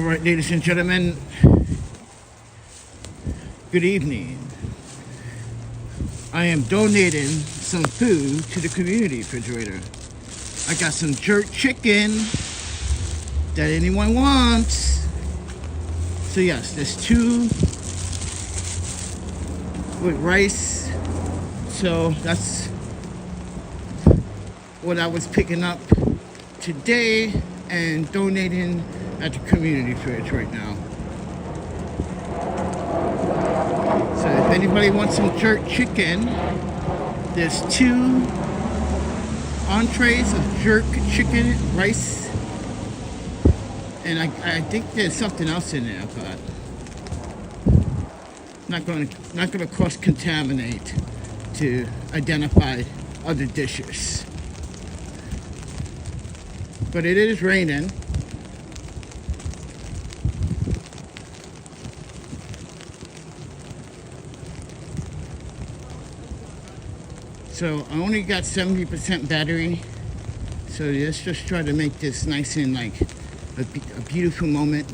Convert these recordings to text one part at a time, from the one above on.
Alright, ladies and gentlemen, good evening. I am donating some food to the community refrigerator. I got some jerk chicken that anyone wants. So yes, there's 2 with rice. So that's what I was picking up today and donating at the community fridge right now. So if anybody wants some jerk chicken, there's 2 entrees of jerk chicken, rice, and I think there's something else in there, but not gonna cross-contaminate to identify other dishes. But it is raining. So I only got 70% battery. So let's just try to make this nice and like a beautiful moment.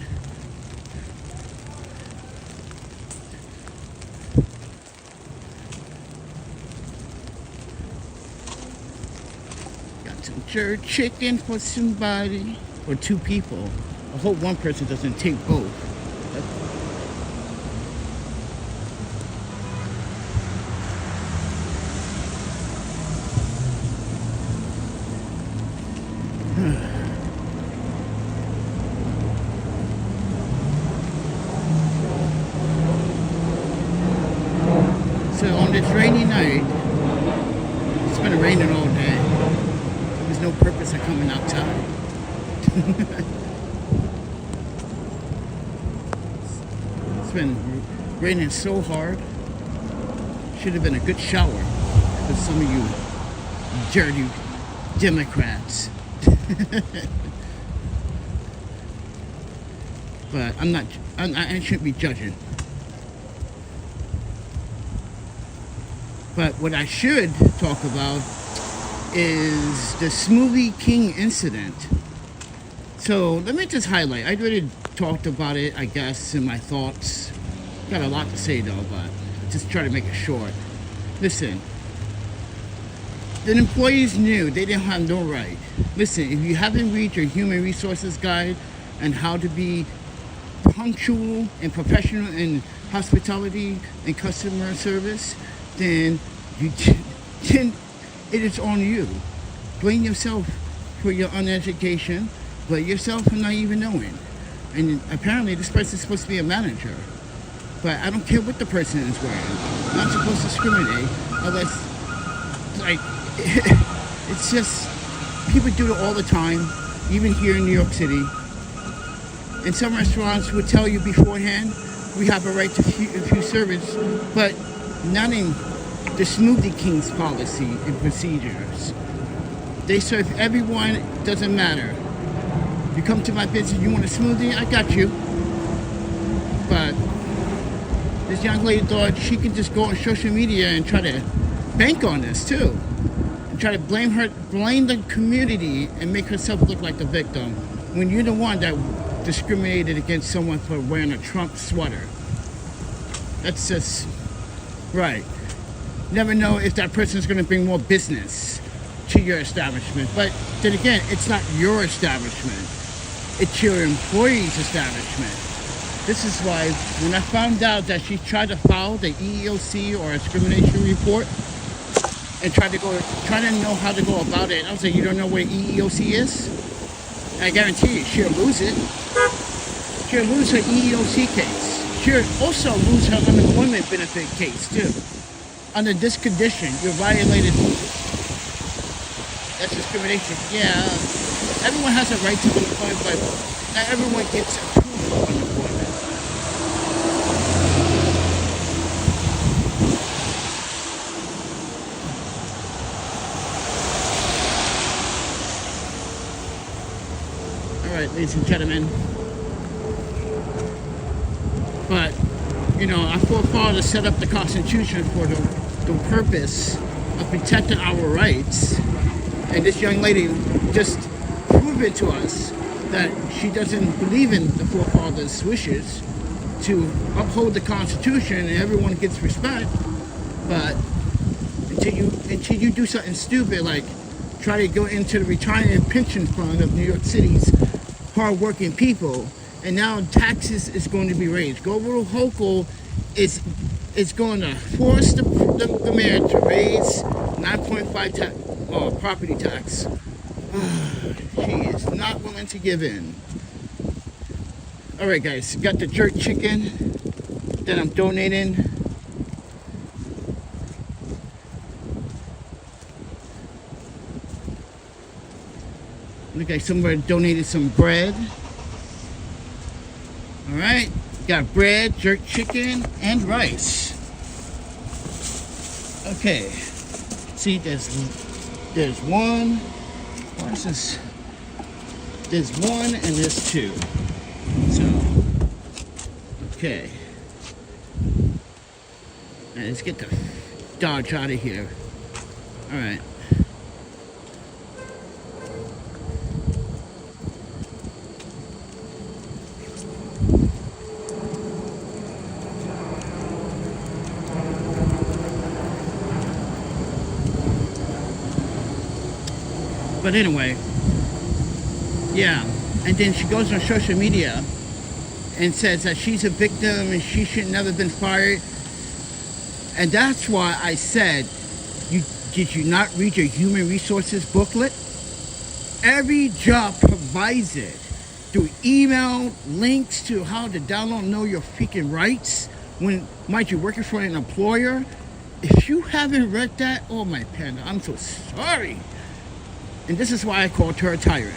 Got some jerk chicken for somebody, or 2 people. I hope one person doesn't take both. So on this rainy night, it's been raining all day. There's no purpose of coming outside. It's been raining so hard. Should have been a good shower for some of you dirty Democrats. But I shouldn't be judging. But what I should talk about is the Smoothie King incident. So let me just highlight. I already talked about it, I guess, in my thoughts. Got a lot to say though, but just try to make it short. Listen, the employees knew they didn't have no right. Listen, if you haven't read your human resources guide on how to be punctual and professional in hospitality and customer service, then it is on you. Blame yourself for your uneducation, blame yourself for not even knowing. And apparently this person is supposed to be a manager. But I don't care what the person is wearing. I'm not supposed to discriminate unless, like, it's just, people do it all the time, even here in New York City. And some restaurants would tell you beforehand, we have a right to refuse service, but not in the Smoothie King's policy and procedures. They serve everyone, it doesn't matter. You come to my business, you want a smoothie, I got you. But this young lady thought she could just go on social media and try to bank on this too. And try to blame the community and make herself look like the victim, when you're the one that discriminated against someone for wearing a Trump sweater. That's just right. Never know if that person is going to bring more business to your establishment. But then again, it's not your establishment. It's your employee's establishment. This is why when I found out that she tried to file the EEOC or a discrimination report and trying to know how to go about it, I was like, you don't know where EEOC is? I guarantee you, she'll lose it. She'll lose her EEOC case. She'll also lose her unemployment benefit case too. Under this condition, you're violated. That's discrimination. Yeah, everyone has a right to unemployment, but not everyone gets approved for unemployment. All right, ladies and gentlemen. But, you know, our forefathers set up the Constitution for the purpose of protecting our rights. And this young lady just proved it to us that she doesn't believe in the forefathers' wishes to uphold the Constitution and everyone gets respect. But until you do something stupid like try to go into the retirement pension fund of New York City's hardworking people, and now taxes is going to be raised. Global Hochul is going to force the mayor to raise 9.5 property tax. She is not willing to give in. All right, guys, got the jerk chicken that I'm donating. Look like somebody donated some bread. All right, got bread, jerk chicken, and rice. Okay, see, there's one. What is this? There's one and there's two. So, okay. Now let's get the Dodge out of here. All right. But anyway, yeah, and then she goes on social media and says that she's a victim and she should never been fired. And that's why I said, did you not read your human resources booklet? Every job provides it through email, links to how to download Know Your Freaking Rights when, mind you, working for an employer. If you haven't read that, oh my panda, I'm so sorry. And this is why I called her a tyrant.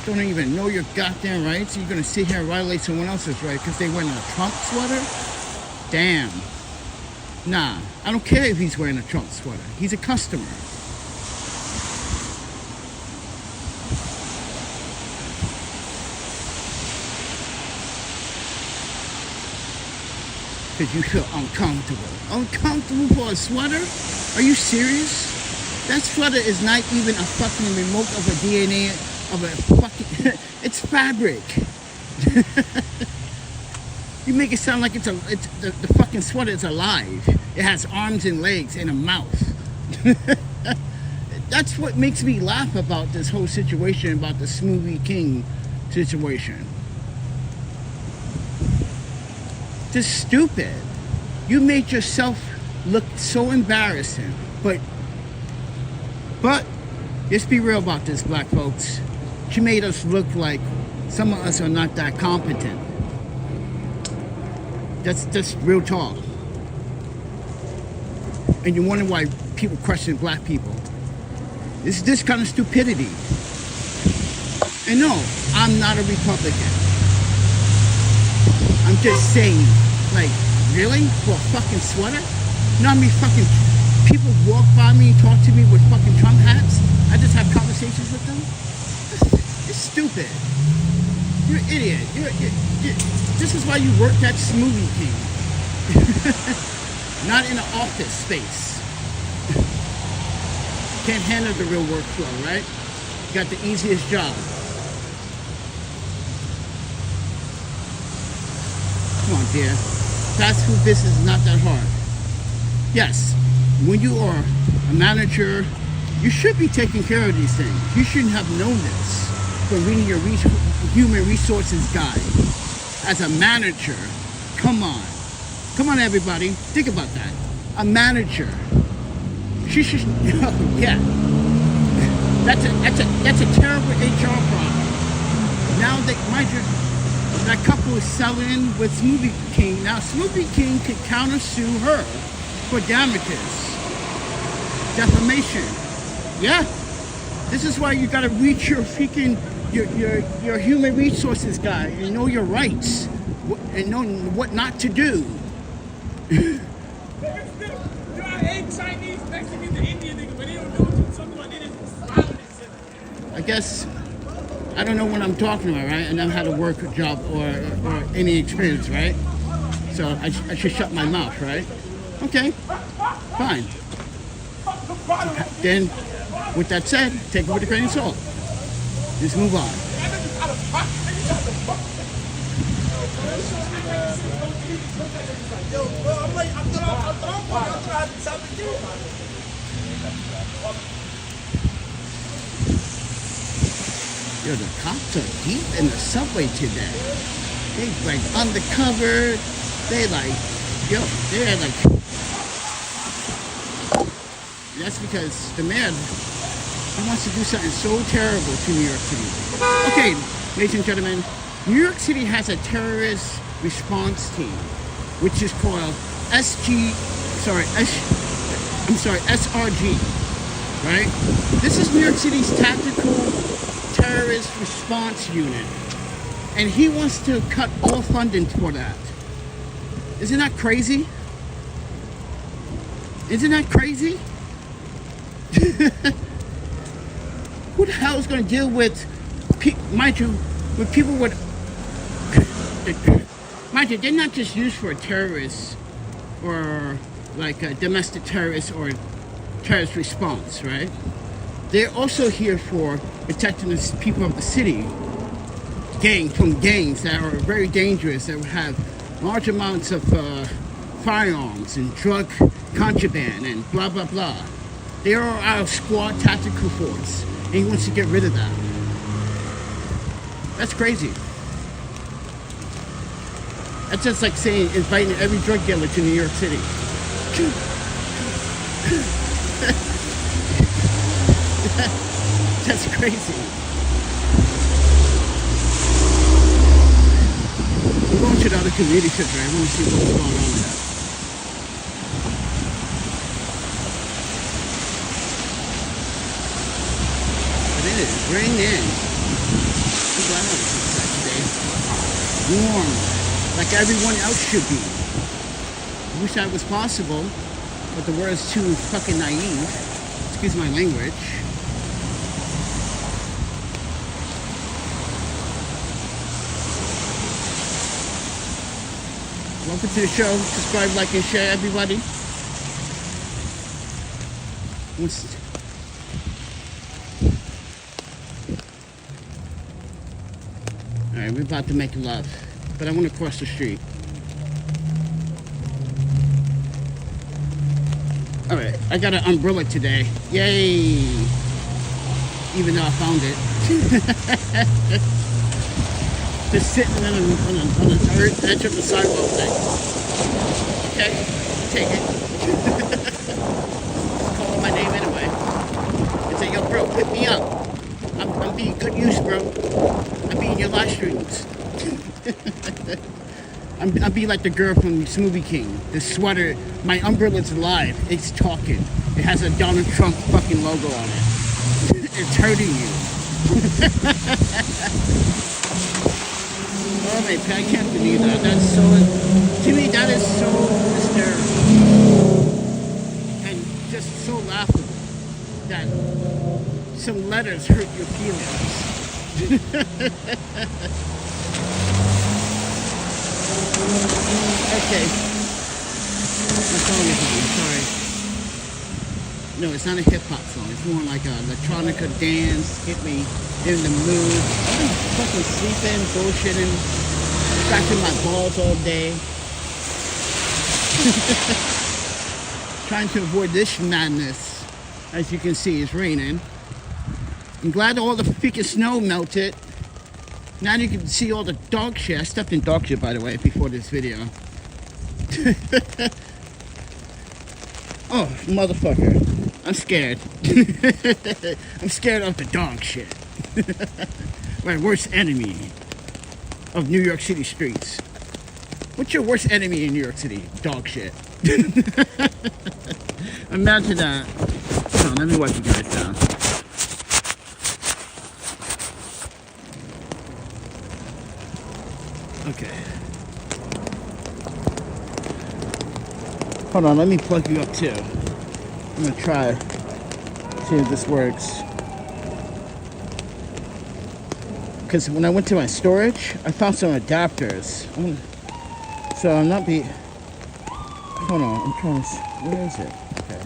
Don't even know your goddamn rights. You're gonna sit here and violate someone else's right because they wearing a Trump sweater? Damn. Nah, I don't care if he's wearing a Trump sweater. He's a customer. Because you feel uncomfortable. Uncomfortable for a sweater? Are you serious? That sweater is not even a fucking remote of a DNA of a fucking... It's fabric. You make it sound like the fucking sweater is alive. It has arms and legs and a mouth. That's what makes me laugh about this whole situation, about the Smoothie King situation. Just stupid. You made yourself look so embarrassing. But let's be real about this, black folks. She made us look like some of us are not that competent. That's real talk. And you wonder why people question black people. It's this kind of stupidity. And no, I'm not a Republican. I'm just saying, like, really? For a fucking sweater? You know how many fucking people walk by me and talk to me with fucking Trump hats? I just have conversations with them? It's stupid. You're an idiot. This is why you work at Smoothie King. Not in an office space. Can't handle the real workflow, right? You got the easiest job. Come on, dear. Fast food business is not that hard. Yes, when you are a manager, you should be taking care of these things. You shouldn't have known this from reading your human resources guide. As a manager, come on. Come on, everybody. Think about that. A manager. She should, yeah. That's a terrible HR problem. Now that couple is selling with Smoothie King. Now Smoothie King can countersue her for damages, defamation. Yeah. This is why you gotta reach your freaking your human resources guy and know your rights and know what not to do. I guess I don't know what I'm talking about, right? I never had a work job or any experience, right? So I should shut my mouth, right? Okay, fine. then, with that said, take it with a grain of salt. Just move on. Yo, the cops are deep in the subway today. They like undercover. They like, yo, they're like. That's because the man, he wants to do something so terrible to New York City. Okay, ladies and gentlemen, New York City has a terrorist response team, which is called SRG, right? This is New York City's tactical terrorist response unit, and he wants to cut all funding for that. Isn't that crazy? Isn't that crazy? Who the hell is going to deal with, mind you, with people with, mind you, they're not just used for terrorists or like a domestic terrorist or terrorist response, right? They're also here for protecting the people of the city, from gangs that are very dangerous, that have large amounts of firearms and drug contraband and blah, blah, blah. They are our squad tactical force, and he wants to get rid of that. That's crazy. That's just like saying inviting every drug dealer to New York City. That's crazy. I'm going to the other community center. I want to see what's going on there. It is raining. I'm glad I was outside today. Warm, like everyone else should be. I wish that was possible, but the world is too fucking naive. Excuse my language. Welcome to the show. Subscribe, like, and share, everybody. Alright, we're about to make love, but I want to cross the street. Alright, I got an umbrella today. Yay! Even though I found it. Just sitting on the edge of the sidewalk thing. Okay, take it. Call my name anyway. And say, yo, bro, pick me up. I'm being good use, bro. I'm being your live streams. I'm being like the girl from Smoothie King. The sweater, my umbrella's alive. It's talking. It has a Donald Trump fucking logo on it. It's hurting you. Oh my God, I can't believe that. That's so, to me, that is so hysterical. And just so laughable that some letters hurt your feelings. Okay. My song is on, sorry. No, it's not a hip-hop song. It's more like a electronica dance, get me in the mood. I've been fucking sleeping, bullshitting, scratching my balls all day. Trying to avoid this madness. As you can see, it's raining. I'm glad all the freaking snow melted. Now you can see all the dog shit. I stepped in dog shit, by the way, before this video. Oh, motherfucker. I'm scared. I'm scared of the dog shit. My worst enemy of New York City streets. What's your worst enemy in New York City? Dog shit. Imagine that. Hold on, let me wipe you guys down. Okay. Hold on, let me plug you up too. I'm gonna try, see if this works. Because when I went to my storage, I found some adapters. So I'm not be. Hold on, I'm trying to. Where is it? Okay.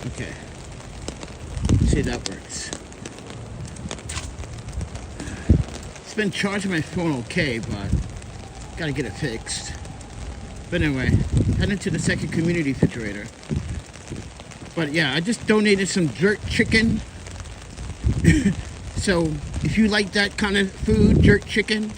Okay. See if that works. It's been charging my phone okay, but gotta get it fixed. But anyway, heading to the second community refrigerator. But yeah, I just donated some jerk chicken. So if you like that kind of food, jerk chicken,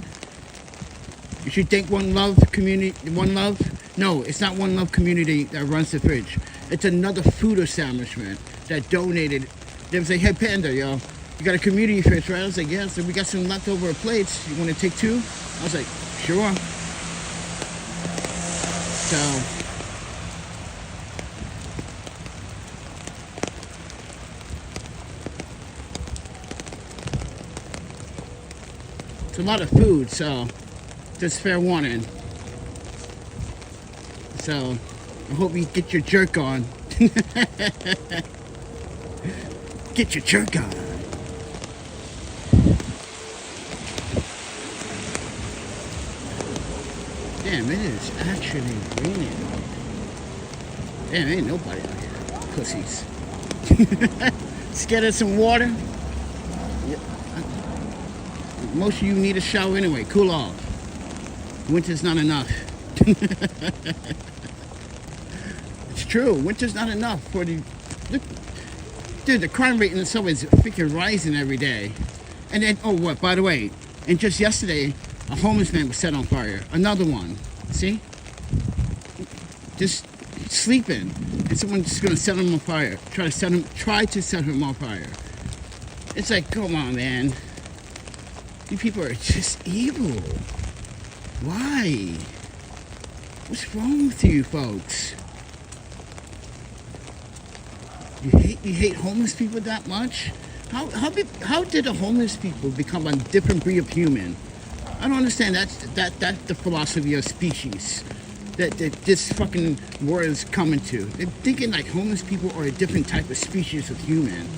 you should thank One Love community. One Love? No, it's not One Love community that runs the fridge. It's another food establishment that donated. They was like, hey Panda, yo, you got a community fridge, right? I was like, yeah. So we got some leftover plates. You want to take two? I was like, sure. So it's a lot of food, so just fair warning. So I hope you get your jerk on. Get your jerk on. Damn, it is actually raining. Damn, ain't nobody out here. Pussies. Scared of some water? Yep. Most of you need a shower anyway. Cool off. Winter's not enough. It's true. Winter's not enough for the... Dude, the crime rate in the subway is freaking rising every day. And then, oh, what? By the way, and just yesterday, a homeless man was set on fire. Another one. See? Just sleeping. And someone's just gonna set him on fire. Try to set him on fire. It's like, come on, man. You people are just evil. Why? What's wrong with you folks? You hate homeless people that much? How did the homeless people become a different breed of human? I don't understand. That's the philosophy of species that this fucking world is coming to. They're thinking like homeless people are a different type of species of human.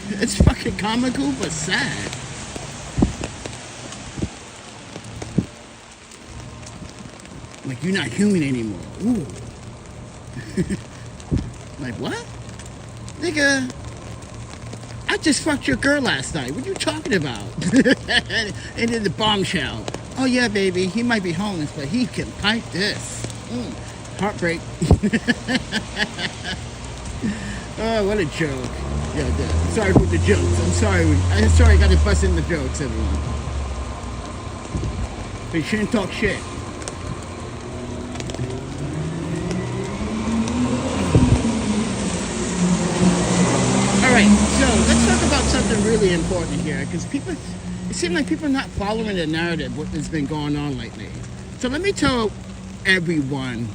It's fucking comical but sad. Like, you're not human anymore. Ooh. Like, what? Nigga, I just fucked your girl last night. What are you talking about? And then the bombshell. Oh, yeah, baby, he might be homeless, but he can pipe this. Heartbreak. Oh, what a joke. Yeah, sorry for the jokes. I'm sorry I got to bust in the jokes, everyone. But you shouldn't talk shit. Alright, so let's talk about something really important here, because it seems like people are not following the narrative, what has been going on lately. So let me tell everyone,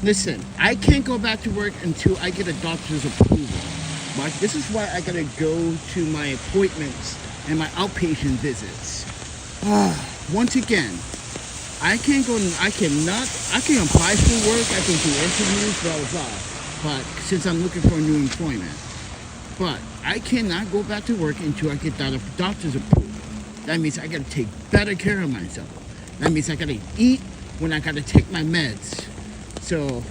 listen, I can't go back to work until I get a doctor's approval. But this is why I gotta go to my appointments and my outpatient visits. Once again, I can apply for work, I can do interviews, blah, blah, blah. But since I'm looking for a new employment. But I cannot go back to work until I get doctor's approval. That means I gotta take better care of myself. That means I gotta eat when I gotta take my meds. So,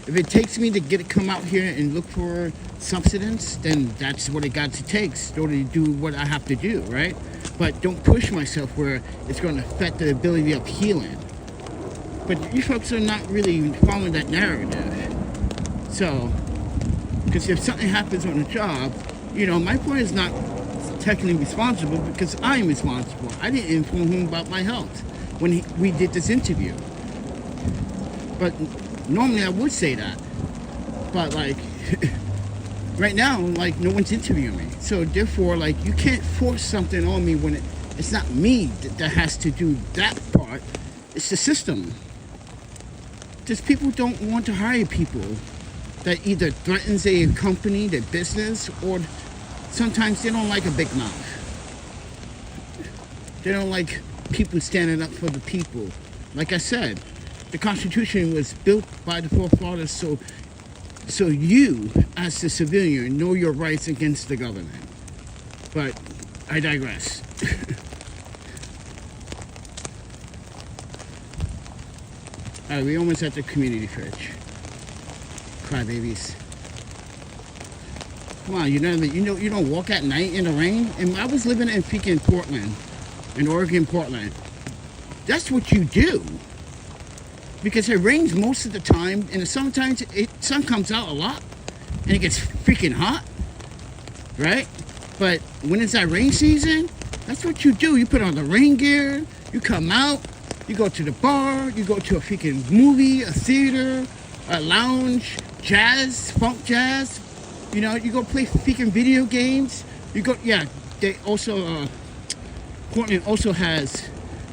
if it takes me to come out here and look for substance, then that's what it got to take in order to do what I have to do, right? But don't push myself where it's going to affect the ability of healing. But you folks are not really following that narrative. So, because if something happens on the job, my point is not technically responsible because I'm responsible. I didn't inform him about my health when we did this interview. But normally I would say that. But right now, no one's interviewing me. So therefore, you can't force something on me when it's not me that has to do that part. It's the system. Just people don't want to hire people that either threatens a company, their business, or sometimes they don't like a big mouth. They don't like people standing up for the people. Like I said, the Constitution was built by the forefathers so you, as the civilian, know your rights against the government. But I digress. Alright, we almost at the community fridge. crybabies. Come on, you don't walk at night in the rain. And I was living in freaking Portland, in Oregon, Portland. That's what you do, because it rains most of the time, and sometimes sun comes out a lot, and it gets freaking hot, right? But when it's that rain season, that's what you do. You put on the rain gear, you come out, you go to the bar, you go to a freaking movie, a theater, a lounge, jazz, funk jazz. You know, you go play freaking video games. You go, yeah. They also, Portland also has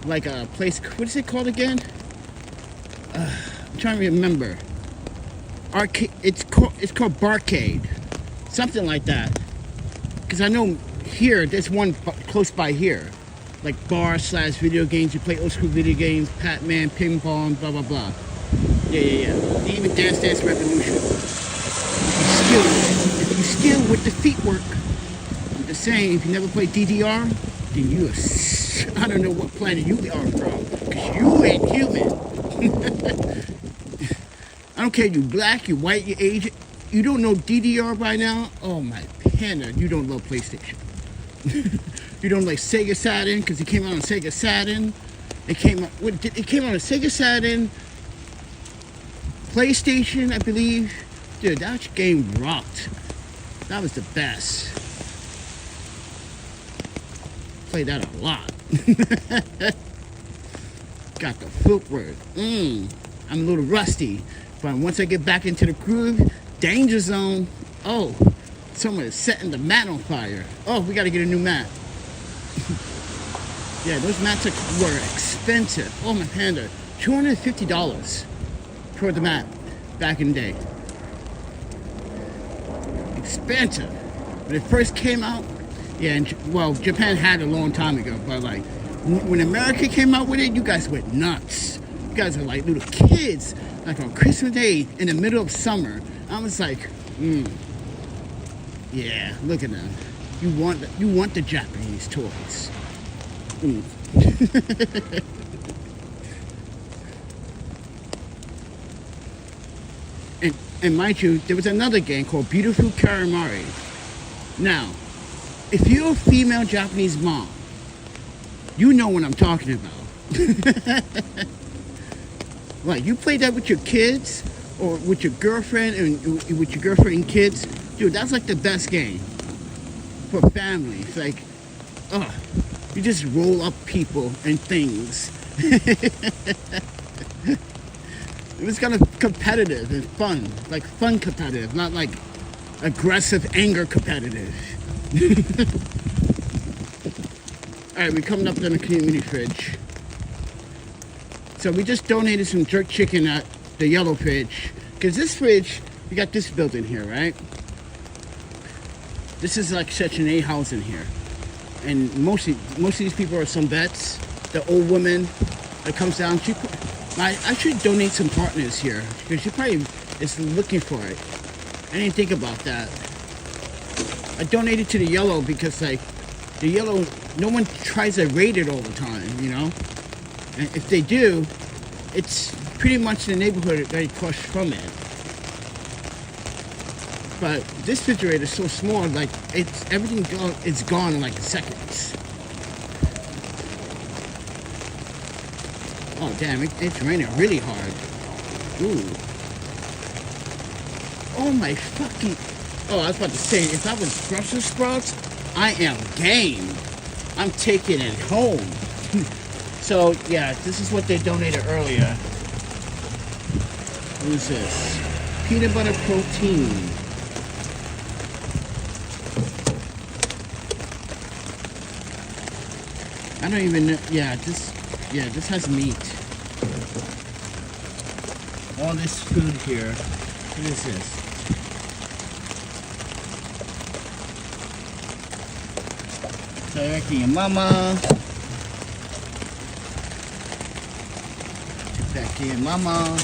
like a place. What is it called again? I'm trying to remember. Arcade. It's called Barcade, something like that. Because I know here there's one close by here, like bar/video games. You play old school video games, Pac-Man, ping pong, blah blah blah. Yeah. Even Dance Dance Revolution. If you skill with the feet work, I'm just saying, if you never played DDR, then you are, I don't know what planet you are from, because you ain't human. I don't care, you black, you white, you Asian, you don't know DDR by now? Oh my panda, you don't love PlayStation. You don't like Sega Saturn, because it came out on Sega Saturn. It came out on a Sega Saturn, PlayStation, I believe. Dude, that game rocked. That was the best. Played that a lot. Got the footwork. I'm a little rusty, but once I get back into the groove, danger zone. Oh, someone is setting the mat on fire. Oh, we got to get a new mat. Yeah, those mats were expensive. Oh my panda, $250 for the mat back in the day. Expensive. When it first came out, yeah, and, well, Japan had it a long time ago, but like when America came out with it, you guys went nuts. You guys are like little kids, like on Christmas Day in the middle of summer. I was like, yeah, look at them. You want the Japanese toys. And mind you, there was another game called Beautiful Karamari. Now, if you're a female Japanese mom, you know what I'm talking about. Like, you play that with your kids or with your girlfriend and with your girlfriend and kids, dude, that's like the best game for family. It's like, you just roll up people and things. It was kind of competitive and fun, like fun competitive, not like aggressive anger competitive. All right, we're coming up to the community fridge. So we just donated some jerk chicken at the yellow fridge, because this fridge, we got this building here, right? This is like Section 8 housing here, and most of these people are some vets. The old woman that comes down, I should donate some partners here, because she probably is looking for it. I didn't think about that. I donated to the yellow because, like, the yellow, no one tries to raid it all the time, you know? And if they do, it's pretty much the neighborhood that across from it. But this refrigerator is so small, like, everything is gone in like seconds. Oh damn, it's raining really hard. Ooh. Oh my fucking... Oh, I was about to say, if I was Brussels sprouts, I am game. I'm taking it home. So, yeah, this is what they donated earlier. What is this? Peanut butter protein. I don't even know. Yeah, this has meat. All this food here. What is this? Directing your mama. Back to your mama.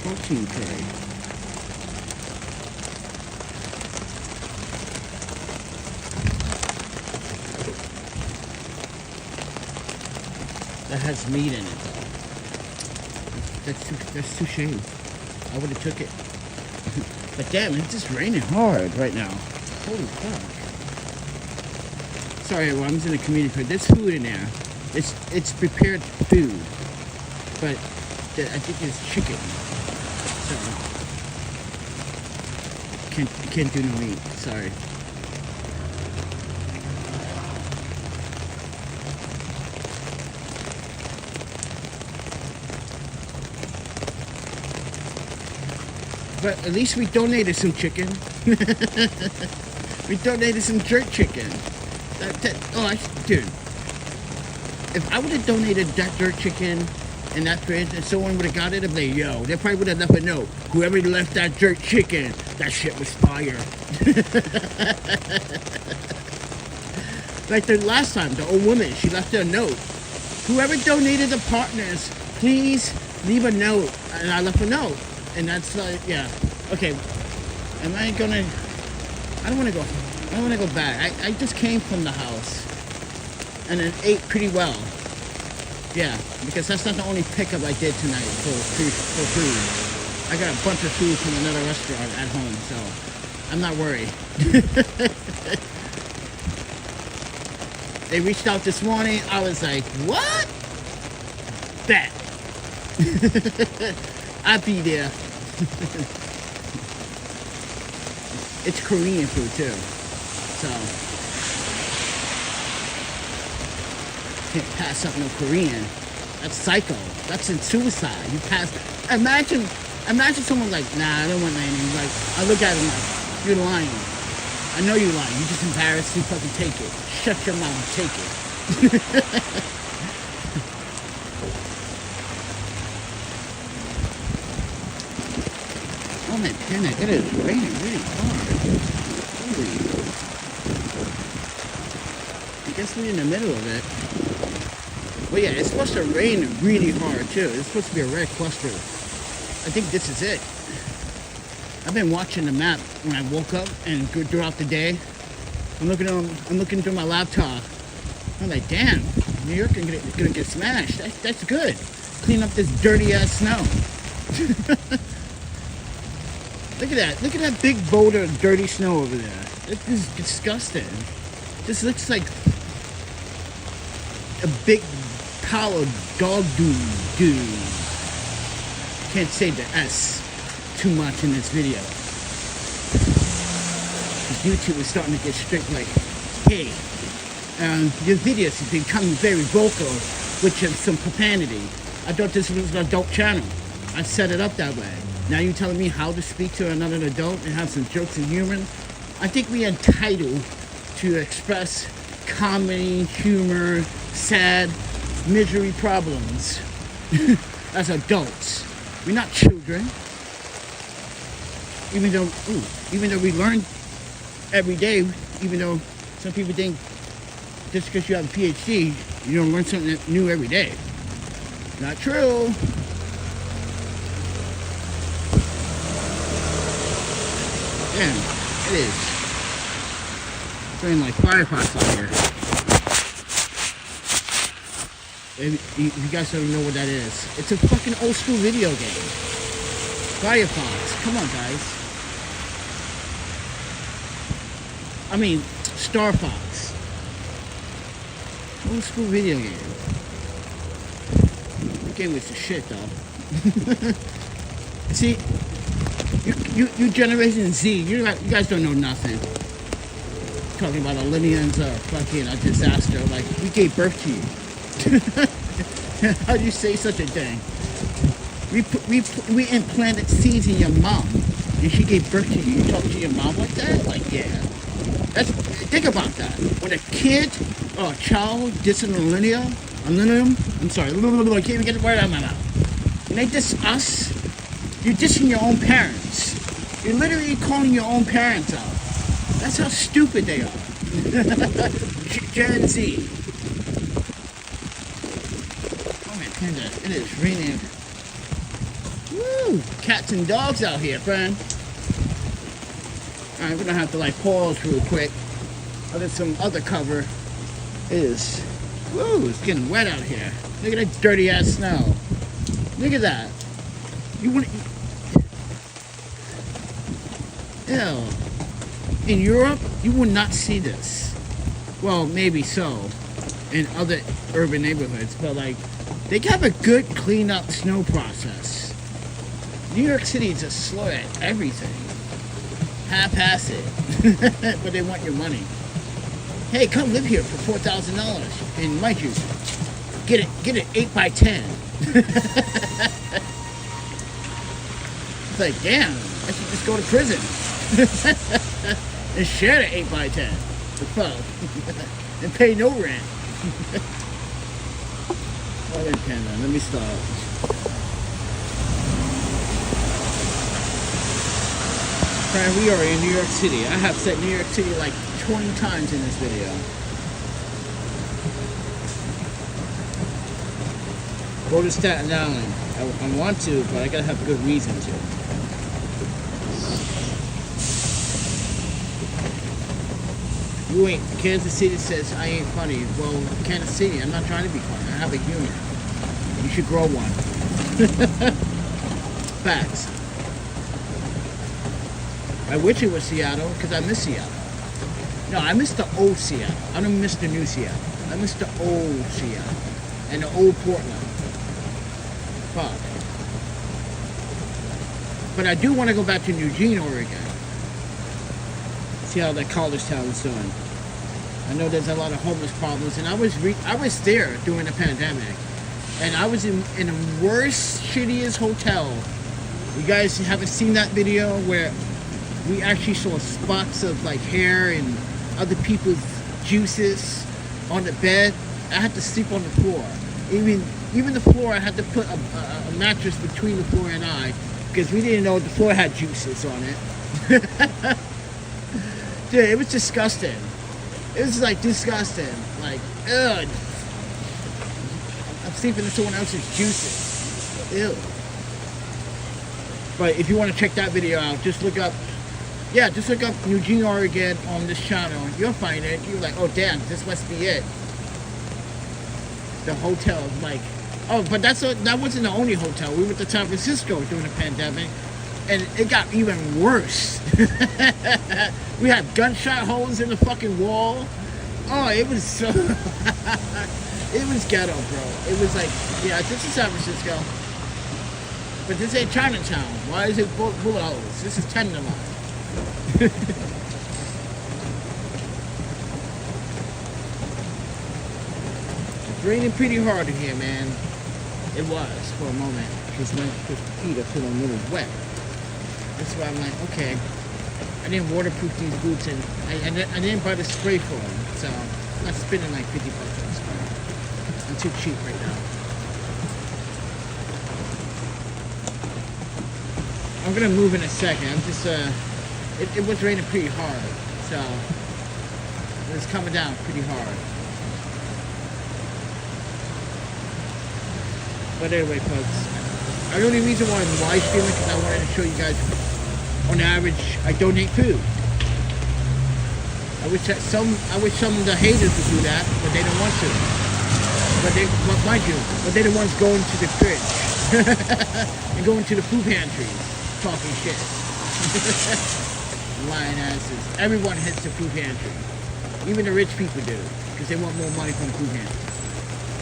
Protein tray. That has meat in it though. That's too shady. I would have took it. But damn, it's just raining hard right now. Holy fuck. Sorry, everyone, I'm just in the community. There's food in there. It's prepared food, but I think it's chicken. So can't do no meat. Sorry. But at least we donated some chicken. We donated some jerk chicken. Dude. If I would have donated that jerk chicken in that fridge and someone would have got it, I'd be like, yo, they probably would have left a note. Whoever left that jerk chicken, that shit was fire. Like the last time, the old woman, she left a note. Whoever donated the partners, please leave a note. And I left a note. And that's like, yeah. Okay. I don't want to go back. I just came from the house. And then ate pretty well. Yeah. Because that's not the only pickup I did tonight for food. I got a bunch of food from another restaurant at home. So I'm not worried. They reached out this morning. I was like, what? Bet. I'll be there. It's Korean food too, so can't pass up no Korean. That's psycho. That's in suicide. You pass. Imagine someone like, nah, I don't want anything. Like, I look at him like, you're lying. I know you're lying. You're just embarrassed. You fucking take it. Shut your mouth. Take it. Oh my goodness, it is raining really hard. Holy. I guess we're in the middle of it. Well, yeah, it's supposed to rain really hard too. It's supposed to be a red cluster. I think this is it. I've been watching the map when I woke up and throughout the day. I'm looking through my laptop. I'm like, damn, New York is gonna get smashed. That's good. Clean up this dirty ass snow. Look at that. Look at that big boulder of dirty snow over there. This is disgusting. This looks like a big pile of dog doo. Can't say the S too much in this video. YouTube is starting to get strict, like, hey, your videos have become very vocal with some profanity. I thought this was an adult channel. I set it up that way. Now you're telling me how to speak to another adult and have some jokes and humor? I think we are entitled to express comedy, humor, sad, misery problems as adults. We're not children. Even though we learn every day, even though some people think just because you have a PhD, you don't learn something new every day. Not true. Damn, it is. It's raining like firefox out here. If you guys don't know what that is, it's a fucking old school video game. Firefox, come on guys. I mean, Star Fox. Old school video game. The game was the shit though. See, you Generation Z, you guys don't know nothing. Talking about millennials are fucking a disaster. Like, we gave birth to you. How do you say such a thing? We implanted seeds in your mom, and she gave birth to you. You talk to your mom like that? Like, yeah. Think about that. When a kid or a child diss a millennium, I'm sorry, I can't even get the word out of my mouth. And they diss us, you're dissing your own parents. You're literally calling your own parents out. That's how stupid they are. Gen Z. Oh my goodness, it is raining. Woo! Cats and dogs out here, friend. Alright, we're gonna have to like pause real quick. There's some other cover. Woo, it's getting wet out here. Look at that dirty ass snow. Look at that. You want to... In Europe, you will not see this. Well, maybe so in other urban neighborhoods, but like they have a good clean-up snow process. New York City is just slow at everything. Half-ass it. But they want your money. Hey, come live here for $4,000. And mind you, get it 8x10. It's like, damn, I should just go to prison. And share the 8x10. The fuck. And pay no rent. Oh, Panda, let me stop. Friend, we are in New York City. I have said New York City like 20 times in this video. Go to Staten Island. I want to, but I gotta have a good reason to. You ain't, Kansas City says I ain't funny. Well, Kansas City, I'm not trying to be funny. I have a humor. You should grow one. Facts. I wish it was Seattle, because I miss Seattle. No, I miss the old Seattle. I don't miss the new Seattle. I miss the old Seattle. And the old Portland. Fuck. But I do want to go back to Eugene, Oregon. See how that college town is doing. I know there's a lot of homeless problems, and I was there during the pandemic, and I was in the worst, shittiest hotel. You guys haven't seen that video where we actually saw spots of like hair and other people's juices on the bed. I had to sleep on the floor. Even the floor, I had to put a mattress between the floor and I, because we didn't know the floor had juices on it. Dude, it was disgusting. It was like disgusting. Like, ugh. I'm sleeping in someone else's juices. Ew. But if you want to check that video out, just look up Eugene, Oregon on this channel. You'll find it. You're like, oh damn, this must be it. The hotel, like, oh, but that wasn't the only hotel. We went to San Francisco during the pandemic, and it got even worse. We had gunshot holes in the fucking wall. Oh, it was so... It was ghetto, bro. It was like, yeah, this is San Francisco. But this ain't Chinatown. Why is it bullet holes? This is Tenderloin. It's raining pretty hard in here, man. It was for a moment. Because my feet are feeling a little wet. That's why I'm like, okay. I didn't waterproof these boots, and I didn't buy the spray for them, so I'm not spending like $50 on spray. I'm too cheap right now. I'm gonna move in a second. I'm just it was raining pretty hard, so it was coming down pretty hard. But anyway, folks, the only reason why I'm live streaming is because I wanted to show you guys. On average, I donate food. I wish some of the haters would do that, but they don't want to. But mind you, they're the ones going to the fridge and going to the food pantries, talking shit. Lying asses. Everyone hits the food pantry. Even the rich people do, because they want more money from the food pantry.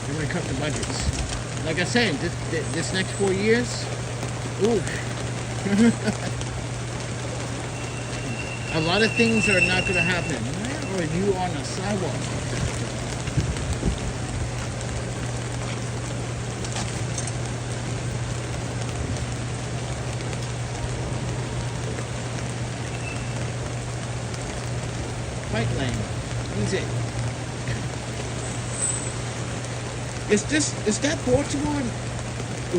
They want to cut the budgets. Like I said, this next 4 years, ooh. A lot of things are not going to happen. Where are you on the sidewalk? Bike lane. Use it. Is that Baltimore?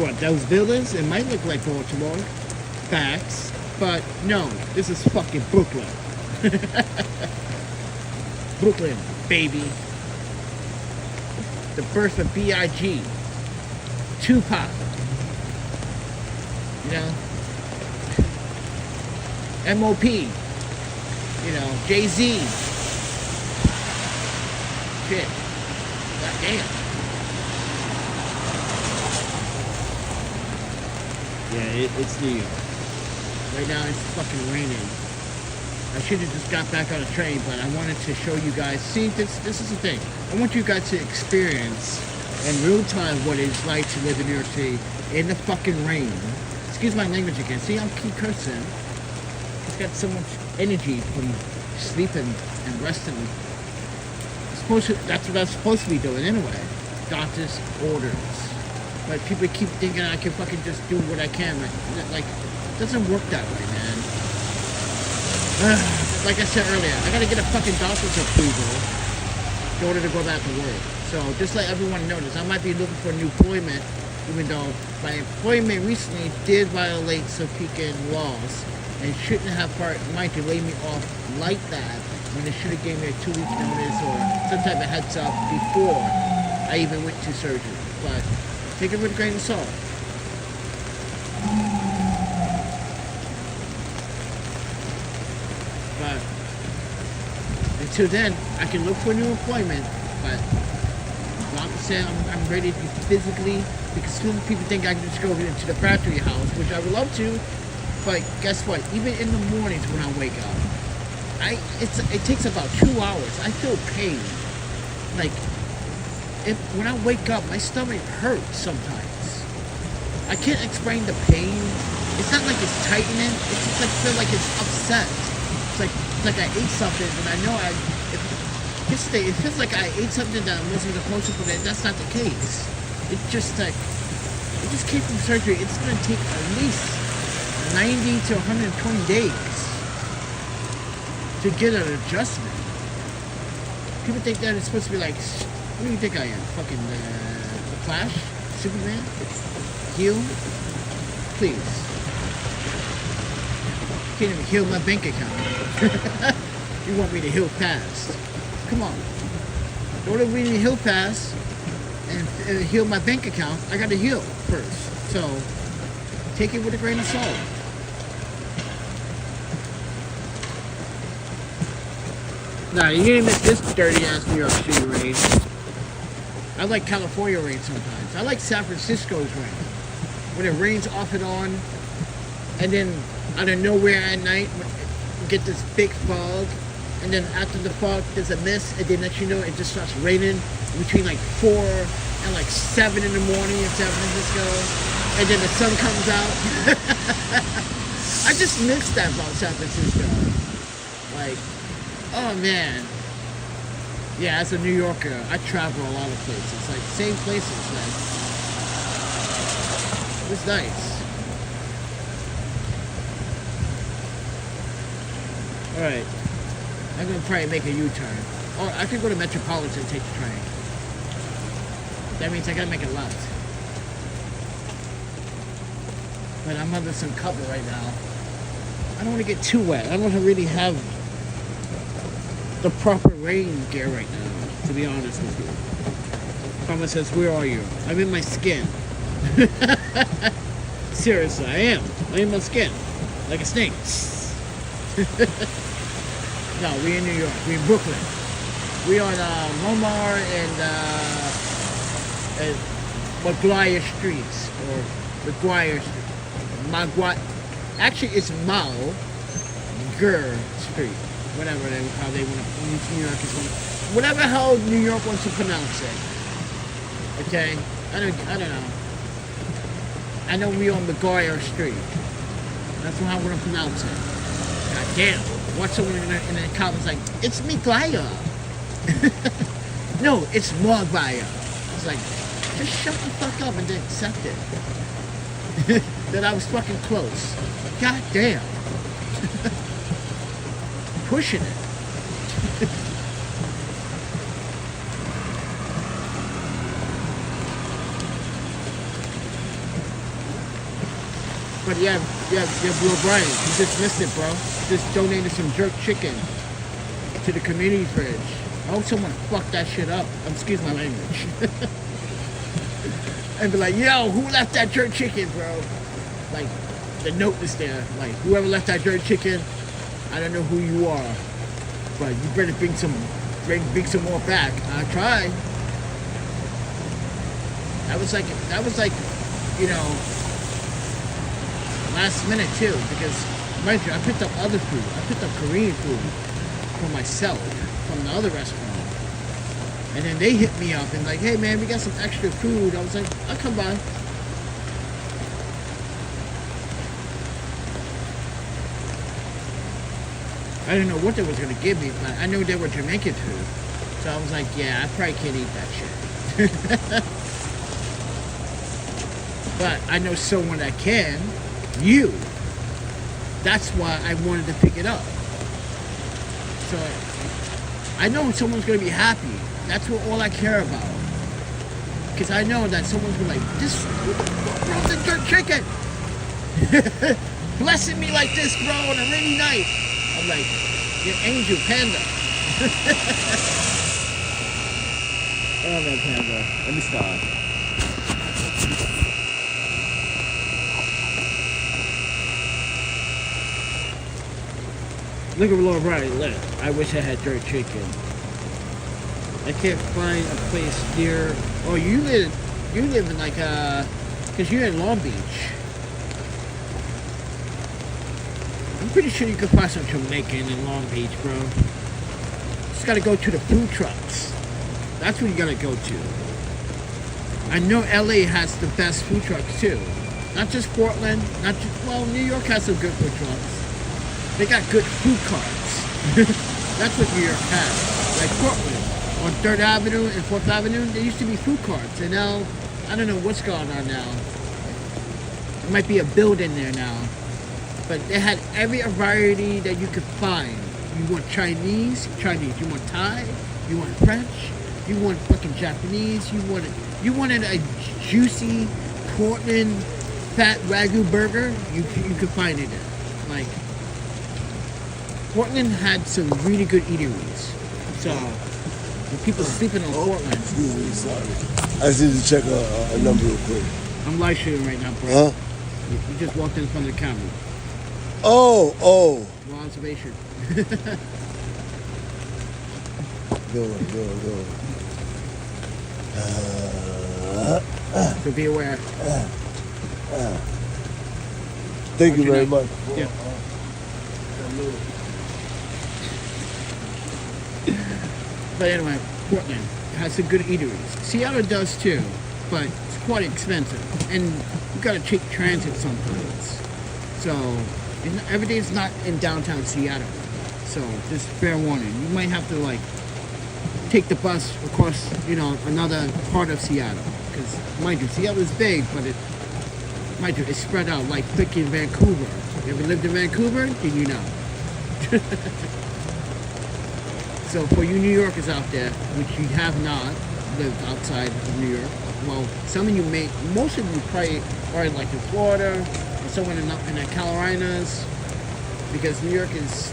What, those buildings? It might look like Baltimore. Facts. But no, this is fucking Brooklyn. Brooklyn, baby. The birth of B.I.G. Tupac. You know? M.O.P. You know, Jay-Z. Shit. God damn. Yeah, it's New York. Right now it's fucking raining. I should have just got back on the train, but I wanted to show you guys. See, this is the thing. I want you guys to experience in real time what it's like to live in New York City in the fucking rain. Excuse my language again. See, I'm keep cursing. It's got so much energy from sleeping and resting. That's what I'm supposed to be doing anyway. Doctor's orders. But people keep thinking I can fucking just do what I can. Like, it doesn't work that way, man. Like I said earlier, I gotta get a fucking doctor's approval in order to go back to work. So just let everyone know this. I might be looking for a new employment, even though my employment recently did violate some freaking laws and shouldn't have mind to lay me off like that when they should have gave me a 2-week notice or some type of heads up before I even went to surgery. But take it with a grain of salt. But until then, I can look for a new employment. But like I said, I'm ready to physically, because some people think I can just go into the factory house, which I would love to. But guess what? Even in the mornings when I wake up, it takes about 2 hours. I feel pain. Like, when I wake up, my stomach hurts sometimes. I can't explain the pain. It's not like it's tightening. It's just like I feel like it's upset. It's like I ate something, and I know it feels like I ate something that I wasn't supposed to, but that's not the case. It's just like, it just came from surgery. It's going to take at least 90 to 120 days to get an adjustment. People think that it's supposed to be like, what do you think I am? Fucking the Flash? Superman? Heal? Please. You can't even heal my bank account. You want me to heal fast? Come on. In order for me to heal fast and heal my bank account, I got to heal first. So take it with a grain of salt. Nah, you ain't met this dirty ass New York City rain. I like California rain sometimes. I like San Francisco's rain. When it rains off and on, and then out of nowhere at night, you get this big fog, and then after the fog, there's a mist, and then let you know it just starts raining between like 4 and like 7 in the morning in San Francisco, and then the sun comes out. I just miss that about San Francisco. Like, oh man. Yeah, as a New Yorker, I travel a lot of places. Like, same places, man. It's nice. Alright. I'm gonna probably make a U-turn. Or I could go to Metropolitan and take the train. That means I gotta make a left. But I'm under some cover right now. I don't want to get too wet. I don't really have the proper rain gear right now, to be honest with you. Mama says, where are you? I'm in my skin. Seriously, I am. I'm in my skin. Like a snake. No, we in New York. We in Brooklyn. We on Momar and McGuire Streets, or McGuire Street. Actually, it's Malger Street. Whatever how they want to, New York is whatever how New York wants to pronounce it. Okay, I don't know. I know we on McGuire Street. That's how I want to pronounce it. God damn! Watch someone in the comments like, it's McGuire. No, it's Maguire. It's like, just shut the fuck up and then accept it. That I was fucking close. God damn. Pushing it. But yeah, Blue Brian, you just missed it, bro. Just donated some jerk chicken to the community fridge. I hope someone fucked that shit up. Excuse my language. And be like, yo, who left that jerk chicken, bro? Like, the note was there. Like, whoever left that jerk chicken, I don't know who you are, but you better bring some more back. I tried. That was like, you know, last minute too, because mind you, I picked up other food. I picked up Korean food for myself from the other restaurant. And then they hit me up and like, hey man, we got some extra food. I was like, I'll come by. I didn't know what they was gonna give me, but I knew they were Jamaican food. So I was like, yeah, I probably can't eat that shit. But I know someone that can. You. That's why I wanted to pick it up. So I know someone's gonna be happy. That's what all I care about. Because I know that someone's gonna be like, this bro, the jerk chicken. Blessing me like this, bro, on a rainy night. I'm like, your angel panda. Oh man, panda. Let me stop. Look at below right left. I wish I had jerk chicken. I can't find a place near. Oh, you live in like because you're in Long Beach. I'm pretty sure you could find some Jamaican in Long Beach, bro. Just gotta go to the food trucks. That's what you gotta go to. I know LA has the best food trucks too. Not just Portland, not just, well, New York has some good food trucks. They got good food carts. That's what New York has. Like Portland. On 3rd Avenue and 4th Avenue, there used to be food carts, and now, I don't know what's going on now. There might be a building there now. But they had every variety that you could find. You want Chinese. You want Thai, you want French, you want fucking Japanese, you wanted a juicy Portland fat Wagyu burger, you could find it there. Like, Portland had some really good eateries. So, people sleeping on Portland. Excuse me, sorry. I just need to check a number real quick. I'm live streaming right now, bro. Huh? You just walked in front of the camera. Oh. No observation. Go. So be aware. Thank you very much. Yeah. But anyway, Portland has some good eateries. Seattle does too, but it's quite expensive. And you gotta take transit sometimes. So, everything's not in downtown Seattle. So, just fair warning. You might have to like, take the bus across, another part of Seattle. Because, mind you, Seattle is big, but it's spread out like freaking Vancouver. You ever lived in Vancouver? Then you know. So for you New Yorkers out there, which you have not lived outside of New York, well, some of you most of you probably are like in Florida or somewhere in the Carolinas, because New York is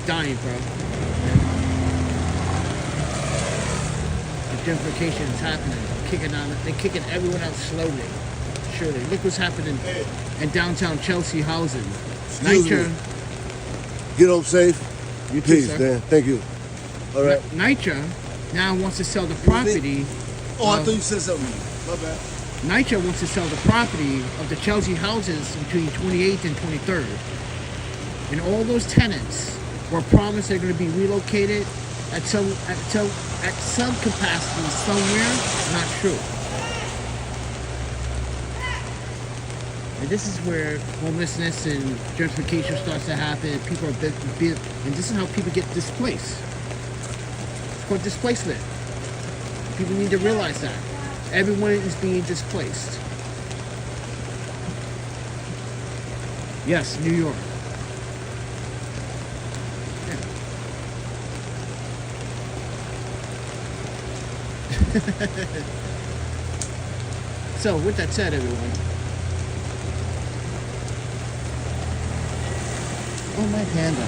dying, bro. The gentrification is happening. They're kicking everyone out slowly. Surely. Look what's happening in downtown Chelsea housing. Nitro. Get home safe. You too, Peace, sir. Dan. Thank you. All right. Nitro now wants to sell the property. Oh, I thought you said something. My bad. Nitro wants to sell the property of the Chelsea houses between 28th and 23rd. And all those tenants were promised they're going to be relocated at some capacity somewhere. Not true. And this is where homelessness and gentrification starts to happen. People are and this is how people get displaced. It's called displacement. People need to realize that. Everyone is being displaced. Yes, New York. Yeah. So, with that said, everyone. Oh, my panda.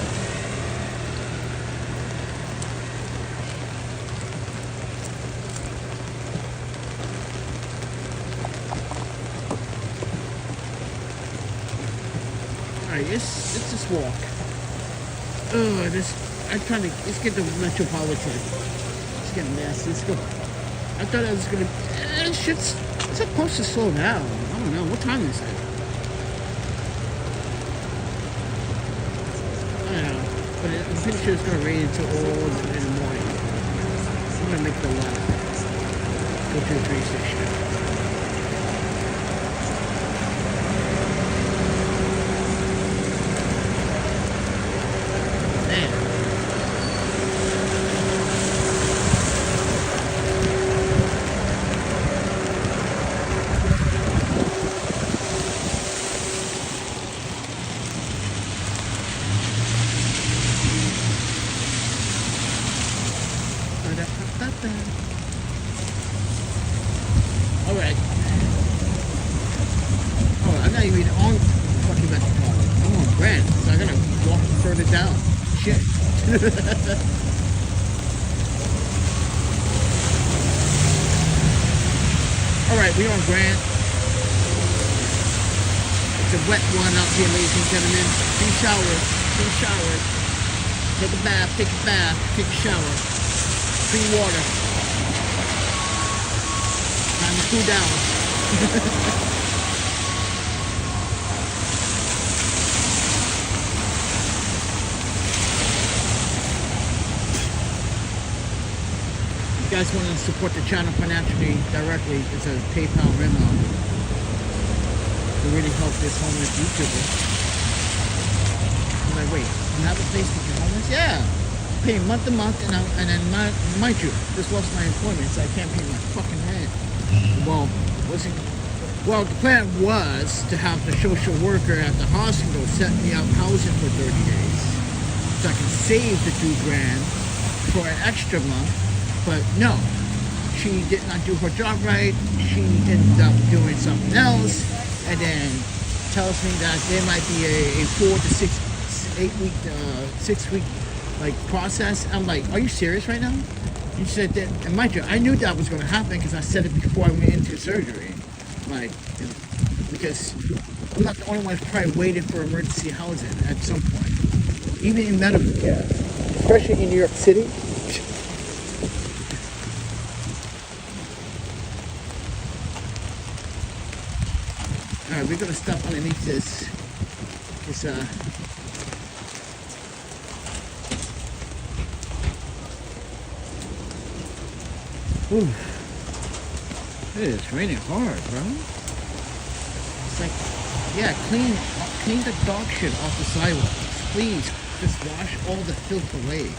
Alright, let's just walk. Let's get the Metropolitan. It's getting nasty. Let's go. I thought I was gonna. It's supposed to slow down. I don't know. What time is it? know, but I'm pretty sure it's gonna rain until all in the morning. I'm gonna make the left. Go to the train station. Alright. Oh, I'm not even on fucking Metropolitan. I'm on Grand, so I gotta walk further down. Shit. Alright, we're on Grand. It's a wet one out here, ladies and gentlemen. Take a shower. Take a shower. Take a bath. Take a bath. Take a shower. Clean water. Time to cool down. If you guys want to support the channel financially directly, it's a PayPal Venmo to really help this homeless YouTuber. I'm like, wait, you have a place to get homeless? Yeah. Pay month to month, and then mind you, just lost my employment, so I can't pay my fucking rent. Well, the plan was to have the social worker at the hospital set me up housing for 30 days, so I can save the $2,000 for an extra month. But no, she did not do her job right. She ended up doing something else, and then tells me that there might be a 4 to 6 week like process. I'm like, are you serious right now? You said that, and mind you, I knew that was going to happen because I said it before I went into surgery. Like, because I'm not the only one who's probably waiting for emergency housing at some point, even in medical care, especially in New York City. All right, we're gonna stop underneath this. Ooh, it is raining hard, bro. It's like, yeah, clean the dog shit off the sidewalks. Please, just wash all the filth away.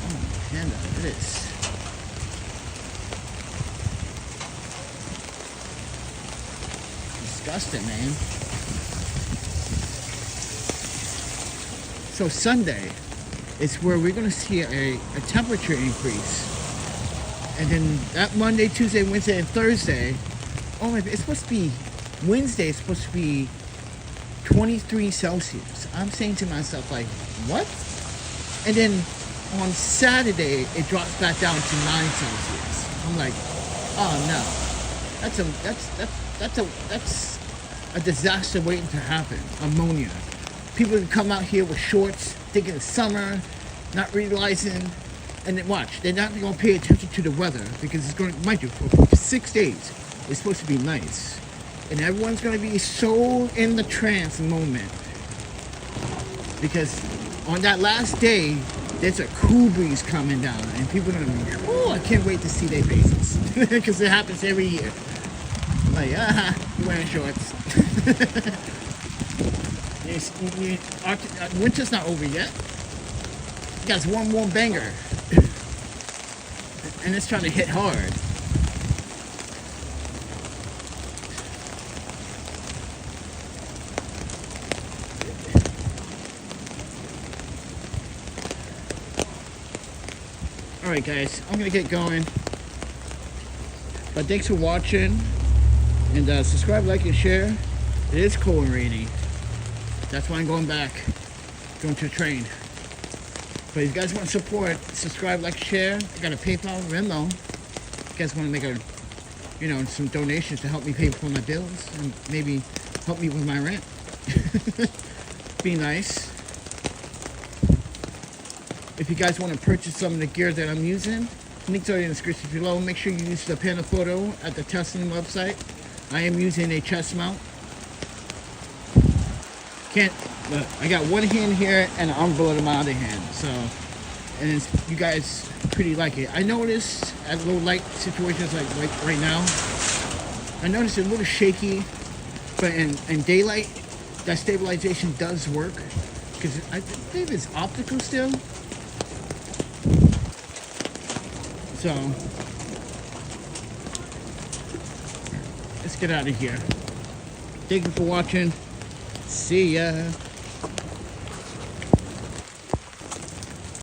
Oh, Panda, it is. Disgusting, man. So Sunday is where we're gonna see a temperature increase, and then that Monday, Tuesday, Wednesday, and Thursday. Oh my! It's supposed to be Wednesday. It's supposed to be 23 Celsius. I'm saying to myself, like, what? And then on Saturday it drops back down to 9 Celsius. I'm like, oh no, that's a disaster waiting to happen. Ammonia. People can come out here with shorts, thinking it's summer, not realizing, and then watch. They're not going to pay attention to the weather because it's going to, mind you, for 6 days, it's supposed to be nice, and everyone's going to be so in the trance moment because on that last day, there's a cool breeze coming down, and people are going to be, oh, I can't wait to see their faces because it happens every year. Like, you're wearing shorts. Winter's not over yet. You guys, one banger. And it's trying to hit hard. Alright guys, I'm gonna get going. But thanks for watching. And subscribe, like, and share. It is cold and rainy. That's why I'm going back. Going to the train. But if you guys want to support, subscribe, like, share. I got a PayPal, Venmo. If you guys want to make some donations to help me pay for my bills and maybe help me with my rent. Be nice. If you guys want to purchase some of the gear that I'm using, links are in the description below. Make sure you use the Panda Photo at the TELESIN website. I am using a chest mount. Look, I got one hand here and an umbrella in my other hand. So, and you guys pretty like it. I noticed at low light situations like right now, I noticed it's a little shaky, but in daylight, that stabilization does work. Because I believe it's optical still. So, let's get out of here. Thank you for watching. See ya.